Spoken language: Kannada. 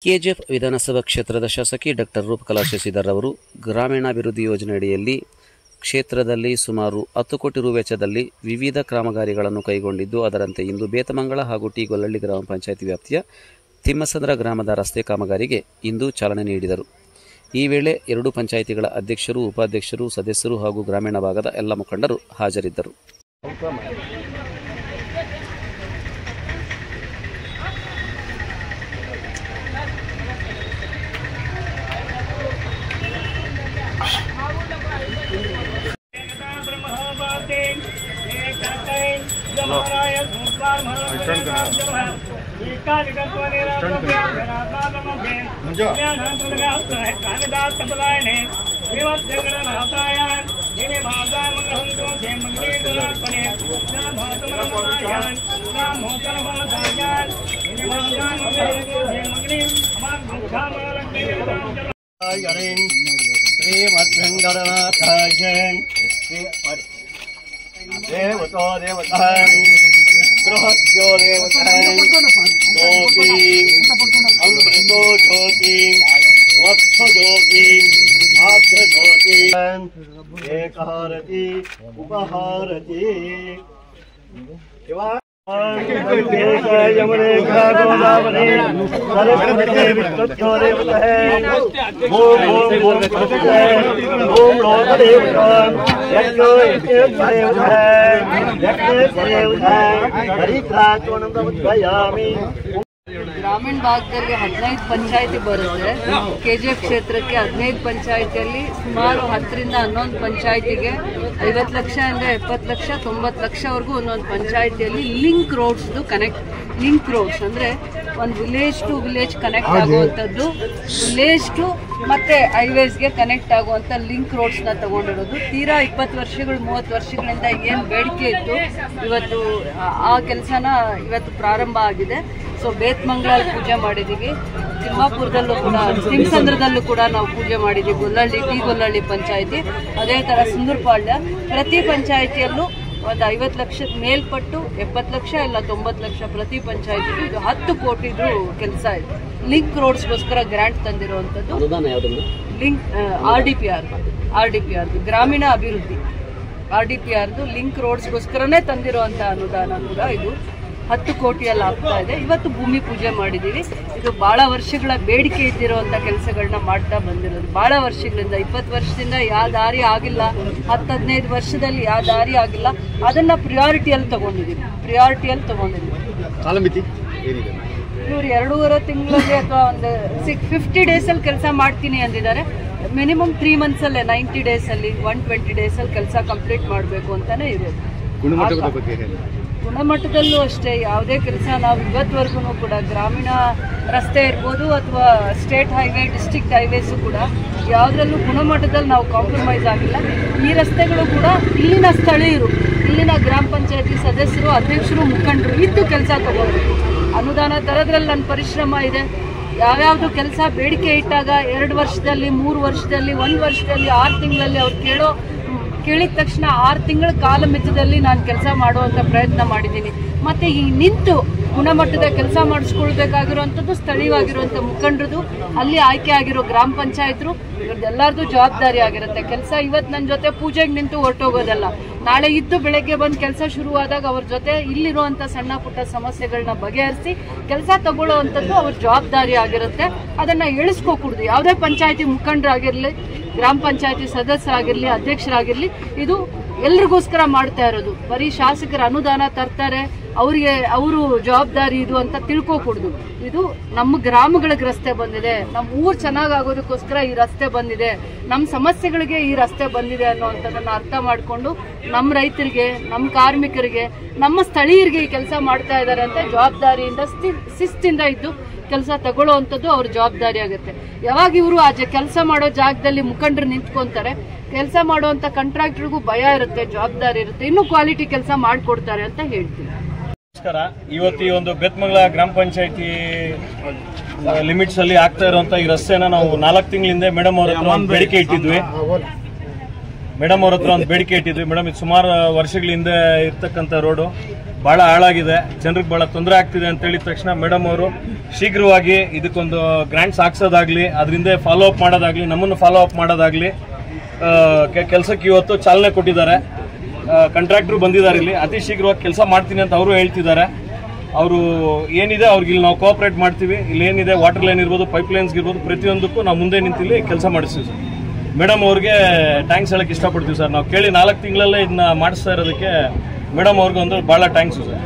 ಕೆಜಿಎಫ್ ವಿಧಾನಸಭಾ ಕ್ಷೇತ್ರದ ಶಾಸಕಿ ಡಾಕ್ಟರ್ ರೂಪಕಲಾ ಶಶಿಧರ್ ಅವರು ಗ್ರಾಮೀಣಾಭಿವೃದ್ಧಿ ಯೋಜನೆಯಡಿಯಲ್ಲಿ ಕ್ಷೇತ್ರದಲ್ಲಿ ಸುಮಾರು 10 ಕೋಟಿ ರು ವೆಚ್ಚದಲ್ಲಿ ವಿವಿಧ ಕಾಮಗಾರಿಗಳನ್ನು ಕೈಗೊಂಡಿದ್ದು, ಅದರಂತೆ ಇಂದು ಬೇತಮಂಗಲ ಹಾಗೂ ಟಿ ಗೊಲ್ಲಹಳ್ಳಿ ಗ್ರಾಮ ಪಂಚಾಯಿತಿ ವ್ಯಾಪ್ತಿಯ ತಿಮ್ಮಸಂದ್ರ ಗ್ರಾಮದ ರಸ್ತೆ ಕಾಮಗಾರಿಗೆ ಇಂದು ಚಾಲನೆ ನೀಡಿದರು. ಈ ವೇಳೆ ಎರಡೂ ಪಂಚಾಯಿತಿಗಳ ಅಧ್ಯಕ್ಷರು, ಉಪಾಧ್ಯಕ್ಷರು, ಸದಸ್ಯರು ಹಾಗೂ ಗ್ರಾಮೀಣ ಭಾಗದ ಎಲ್ಲ ಮುಖಂಡರು ಹಾಜರಿದ್ದರು. देवतो देवता बृहद्यो देवता ज्योति अमृतो ज्योति वत्स ज्योति आग्र ज्योति एकहारति उपहारति यमुने गोदावरी सरस्वती विष्णुभ्यो देवते ओम ओम ओम लोक देवता यज्ञो देवते ಗ್ರಾಮೀಣ ಭಾಗದಲ್ಲಿ 15 ಪಂಚಾಯಿತಿ ಬರುತ್ತೆ. ಕೆಜಿಎಫ್ ಕ್ಷೇತ್ರಕ್ಕೆ 15 ಪಂಚಾಯಿತಿಯಲ್ಲಿ ಸುಮಾರು 10 ರಿಂದ 11 ಪಂಚಾಯಿತಿಗೆ 50 ಲಕ್ಷ ಇಂದ 70 ಲಕ್ಷ 90 ಲಕ್ಷವರೆಗೂ ಒಂದೊಂದು ಪಂಚಾಯಿತಿಯಲ್ಲಿ ಲಿಂಕ್ ರೋಡ್ಸ್ದು ಲಿಂಕ್ ರೋಡ್ಸ್ ಅಂದರೆ ಒಂದು ವಿಲೇಜ್ ಟು ವಿಲೇಜ್ ಕನೆಕ್ಟ್ ಆಗುವಂಥದ್ದು, ವಿಲೇಜ್ ಟು ಮತ್ತೆ ಹೈವೇಸ್ಗೆ ಕನೆಕ್ಟ್ ಆಗುವಂಥ ಲಿಂಕ್ ರೋಡ್ಸ್ನ ತಗೊಂಡಿರೋದು. ತೀರಾ 20 ವರ್ಷಗಳು 30 ವರ್ಷಗಳಿಂದ ಏನು ಬೇಡಿಕೆ ಇತ್ತು, ಇವತ್ತು ಆ ಕೆಲಸನ ಇವತ್ತು ಪ್ರಾರಂಭ ಆಗಿದೆ. ಸೊ ಬೇತಮಂಗಲಲ್ಲಿ ಪೂಜೆ ಮಾಡಿದ್ದೀವಿ, ತಿಮ್ಮಾಪುರದಲ್ಲೂ ಕೂಡ, ತಿಮ್ಮಸಂದ್ರದಲ್ಲೂ ಕೂಡ ನಾವು ಪೂಜೆ ಮಾಡಿದ್ದೀವಿ. ಗೊಲ್ಲಹಳ್ಳಿ ಟಿ ಗೊಲ್ಲಹಳ್ಳಿ ಪಂಚಾಯಿತಿ, ಅದೇ ಥರ ಸುಂದರಪಾಳ್ಯ, ಪ್ರತಿ ಪಂಚಾಯಿತಿಯಲ್ಲೂ ಒಂದು 50 ಲಕ್ಷದ ಮೇಲ್ಪಟ್ಟು 70 ಲಕ್ಷ ಇಲ್ಲ 90 ಲಕ್ಷ ಪ್ರತಿ ಪಂಚಾಯಿತಿಗೂ ಇದು 10 ಕೋಟಿದು ಕೆಲಸ ಇದೆ. ಲಿಂಕ್ ರೋಡ್ಸ್ಗೋಸ್ಕರ ಗ್ರಾಂಟ್ ತಂದಿರುವಂಥದ್ದು. ಲಿಂಕ್ RDPR ಗ್ರಾಮೀಣ ಅಭಿವೃದ್ಧಿ RDPRದು ಲಿಂಕ್ ರೋಡ್ಸ್ಗೋಸ್ಕರನೇ ತಂದಿರುವಂಥ ಅನುದಾನ ಕೂಡ ಇದು 10 ಕೋಟಿಯಲ್ಲಿ ಆಗ್ತಾ ಇದೆ. ಇವತ್ತು ಭೂಮಿ ಪೂಜೆ ಮಾಡಿದ್ದೀವಿ. ಇದು ಭಾಳ ವರ್ಷಗಳ ಬೇಡಿಕೆ ಇದ್ದಿರುವಂಥ ಕೆಲಸಗಳನ್ನ ಮಾಡ್ತಾ ಬಂದಿರೋದು. ಭಾಳ ವರ್ಷಗಳಿಂದ 20 ವರ್ಷದಿಂದ ಯಾವ ದಾರಿ ಆಗಿಲ್ಲ, 10-15 ವರ್ಷದಲ್ಲಿ ಯಾವ ದಾರಿ ಆಗಿಲ್ಲ, ಅದನ್ನು ಪ್ರಿಯಾರಿಟಿಯಲ್ಲಿ ತಗೊಂಡಿದ್ದೀವಿ. ಕಾಲಮಿತಿ ಇವರು 2.5 ತಿಂಗಳಲ್ಲಿ ಅಥವಾ ಒಂದು 50 ಡೇಸಲ್ಲಿ ಕೆಲಸ ಮಾಡ್ತೀನಿ ಅಂದಿದ್ದಾರೆ. ಮಿನಿಮಮ್ 3 ಮಂತ್ಸಲ್ಲೇ 90 ಡೇಸಲ್ಲಿ 120 ಡೇಸಲ್ಲಿ ಕೆಲಸ ಕಂಪ್ಲೀಟ್ ಮಾಡಬೇಕು ಅಂತಾನೆ ಇರೋದು. ಗುಣಮಟ್ಟದಲ್ಲೂ ಅಷ್ಟೇ, ಯಾವುದೇ ಕೆಲಸ ನಾವು ಇವತ್ತುವರೆಗೂ ಕೂಡ ಗ್ರಾಮೀಣ ರಸ್ತೆ ಇರ್ಬೋದು ಅಥವಾ ಸ್ಟೇಟ್ ಹೈವೇ, ಡಿಸ್ಟ್ರಿಕ್ಟ್ ಹೈವೇಸು ಕೂಡ ಯಾವುದರಲ್ಲೂ ಗುಣಮಟ್ಟದಲ್ಲಿ ನಾವು ಕಾಂಪ್ರಮೈಸ್ ಆಗಿಲ್ಲ. ಈ ರಸ್ತೆಗಳು ಕೂಡ ಇಲ್ಲಿನ ಸ್ಥಳೀಯರು, ಇಲ್ಲಿನ ಗ್ರಾಮ ಪಂಚಾಯತಿ ಸದಸ್ಯರು, ಅಧ್ಯಕ್ಷರು, ಮುಖಂಡರು ಇದ್ದು ಕೆಲಸ ತಗೋಬೇಕು. ಅನುದಾನ ತರೋದ್ರಲ್ಲಿ ನನ್ನ ಪರಿಶ್ರಮ ಇದೆ. ಯಾವ್ಯಾವುದು ಕೆಲಸ ಬೇಡಿಕೆ ಇಟ್ಟಾಗ 2 ವರ್ಷದಲ್ಲಿ, 3 ವರ್ಷದಲ್ಲಿ, 1 ವರ್ಷದಲ್ಲಿ, 6 ತಿಂಗಳಲ್ಲಿ ಅವ್ರು ಕೇಳಿದ ತಕ್ಷಣ 6 ತಿಂಗಳ ಕಾಲಮಿತಿಯಲ್ಲಿ ನಾನು ಕೆಲಸ ಮಾಡುವಂಥ ಪ್ರಯತ್ನ ಮಾಡಿದ್ದೀನಿ. ಮತ್ತು ಈ ನಿಂತು ಗುಣಮಟ್ಟದ ಕೆಲಸ ಮಾಡಿಸ್ಕೊಳ್ಬೇಕಾಗಿರುವಂಥದ್ದು ಸ್ಥಳೀಯವಾಗಿರುವಂಥ ಮುಖಂಡರದು, ಅಲ್ಲಿ ಆಯ್ಕೆ ಆಗಿರೋ ಗ್ರಾಮ ಪಂಚಾಯತರು, ಇವ್ರದ್ದೆಲ್ಲರದು ಜವಾಬ್ದಾರಿ ಆಗಿರುತ್ತೆ. ಕೆಲಸ ಇವತ್ತು ನನ್ನ ಜೊತೆ ಪೂಜೆಗೆ ನಿಂತು ಹೊರಟೋಗೋದಲ್ಲ, ನಾಳೆ ಇದ್ದು ಬೆಳಗ್ಗೆ ಬಂದು ಕೆಲಸ ಶುರುವಾದಾಗ ಅವ್ರ ಜೊತೆ ಇಲ್ಲಿರುವಂಥ ಸಣ್ಣ ಪುಟ್ಟ ಸಮಸ್ಯೆಗಳನ್ನ ಬಗೆಹರಿಸಿ ಕೆಲಸ ತಗೊಳ್ಳೋವಂಥದ್ದು ಅವ್ರ ಜವಾಬ್ದಾರಿ ಆಗಿರುತ್ತೆ. ಅದನ್ನು ಇಳಿಸ್ಕೋಕೂಡ್ದು. ಯಾವುದೇ ಪಂಚಾಯತಿ ಮುಖಂಡರಾಗಿರಲಿ, ಗ್ರಾಮ ಪಂಚಾಯತಿ ಸದಸ್ಯರಾಗಿರಲಿ, ಅಧ್ಯಕ್ಷರಾಗಿರಲಿ, ಇದು ಎಲ್ರಿಗೋಸ್ಕರ ಮಾಡ್ತಾ ಇರೋದು. ಬರೀ ಶಾಸಕರ ಅನುದಾನ ತರ್ತಾರೆ, ಅವರು ಜವಾಬ್ದಾರಿ ಇದು ಅಂತ ತಿಳ್ಕೋಕೂಡ್ದು. ಇದು ನಮ್ಮ ಗ್ರಾಮಗಳಿಗೆ ರಸ್ತೆ ಬಂದಿದೆ, ನಮ್ಮ ಊರು ಚೆನ್ನಾಗಾಗೋದಕ್ಕೋಸ್ಕರ ಈ ರಸ್ತೆ ಬಂದಿದೆ, ನಮ್ಮ ಸಮಸ್ಯೆಗಳಿಗೆ ಈ ರಸ್ತೆ ಬಂದಿದೆ ಅನ್ನೋವಂಥದ್ದನ್ನು ಅರ್ಥ ಮಾಡಿಕೊಂಡು ನಮ್ಮ ರೈತರಿಗೆ, ನಮ್ಮ ಕಾರ್ಮಿಕರಿಗೆ, ನಮ್ಮ ಸ್ಥಳೀಯರಿಗೆ ಈ ಕೆಲಸ ಮಾಡ್ತಾ ಇದ್ದಾರೆ ಅಂತ ಜವಾಬ್ದಾರಿಯಿಂದ ಶಿಸ್ತಿಂದ ಇದ್ದು ಕೆಲಸ ತಗೊಳ್ಳೋವಂಥದ್ದು ಅವ್ರ ಜವಾಬ್ದಾರಿ ಆಗುತ್ತೆ. ಯಾವಾಗ ಇವರು ಆ ಕೆಲಸ ಮಾಡೋ ಜಾಗದಲ್ಲಿ ಮುಖಂಡರು ನಿಂತ್ಕೊಂತಾರೆ, ಕೆಲಸ ಮಾಡುವಂಥ ಕಾಂಟ್ರಾಕ್ಟರ್ಗೂ ಭಯ ಇರುತ್ತೆ, ಜವಾಬ್ದಾರಿ ಇರುತ್ತೆ, ಇನ್ನೂ ಕ್ವಾಲಿಟಿ ಕೆಲಸ ಮಾಡಿಕೊಡ್ತಾರೆ ಅಂತ ಹೇಳ್ತೀನಿ. ನಮಸ್ಕಾರ. ಇವತ್ತು ಈ ಒಂದು ಬೇತಮಂಗಲ ಗ್ರಾಮ ಪಂಚಾಯತಿ ಲಿಮಿಟ್ಸ್ ಅಲ್ಲಿ ಆಗ್ತಾ ಇರುವಂತ ಈ ರಸ್ತೆನ ನಾವು 4 ತಿಂಗಳಿಂದ ಮೇಡಮ್ ಅವ್ರ ಹತ್ರ ಒಂದು ಬೇಡಿಕೆ ಇಟ್ಟಿದ್ವಿ. ಮೇಡಮ್, ಇದು ಸುಮಾರು ವರ್ಷಗಳಿಂದ ಇರ್ತಕ್ಕಂಥ ರೋಡು. ಭಾಳ ಹಾಳಾಗಿದೆ, ಜನರಿಗೆ ಭಾಳ ತೊಂದರೆ ಆಗ್ತಿದೆ ಅಂತ ಹೇಳಿದ ತಕ್ಷಣ ಮೇಡಮ್ ಅವರು ಶೀಘ್ರವಾಗಿ ಇದಕ್ಕೊಂದು ಗ್ರಾಂಟ್ಸ್ ಹಾಕ್ಸೋದಾಗ್ಲಿ, ಅದರಿಂದ ಫಾಲೋ ಅಪ್ ಮಾಡೋದಾಗ್ಲಿ, ನಮ್ಮನ್ನು ಫಾಲೋ ಅಪ್ ಮಾಡೋದಾಗ್ಲಿ ಕೆಲಸಕ್ಕೆ ಇವತ್ತು ಚಾಲನೆ ಕೊಟ್ಟಿದ್ದಾರೆ. ಕಾಂಟ್ರಾಕ್ಟ್ರು ಬಂದಿದ್ದಾರೆ, ಇಲ್ಲಿ ಅತಿ ಶೀಘ್ರವಾಗಿ ಕೆಲಸ ಮಾಡ್ತೀನಿ ಅಂತ ಅವರು ಹೇಳ್ತಿದ್ದಾರೆ. ಅವರು ಏನಿದೆ ಅವ್ರಿಗೆ ಇಲ್ಲಿ ನಾವು ಕೋಆಪರೇಟ್ ಮಾಡ್ತೀವಿ. ಇಲ್ಲಿ ಏನಿದೆ ವಾಟರ್ ಲೈನ್ ಇರ್ಬೋದು, ಪೈಪ್ ಲೈನ್ಸ್ ಇರ್ಬೋದು, ಪ್ರತಿಯೊಂದಕ್ಕೂ ನಾವು ಮುಂದೆ ನಿಂತಿಲ್ಲಿ ಕೆಲಸ ಮಾಡಿಸ್ತೀವಿ ಸರ್. ಮೇಡಮ್ ಅವ್ರಿಗೆ ಥ್ಯಾಂಕ್ಸ್ ಹೇಳಕ್ಕೆ ಇಷ್ಟಪಡ್ತೀವಿ ಸರ್. ನಾವು ಕೇಳಿ 4 ತಿಂಗಳಲ್ಲೇ ಇದನ್ನ ಮಾಡಿಸ್ತಾ ಇರೋದಕ್ಕೆ ಮೇಡಮ್ ಅವ್ರಿಗೆ ಒಂದು ಭಾಳ ಥ್ಯಾಂಕ್ಸು ಸರ್.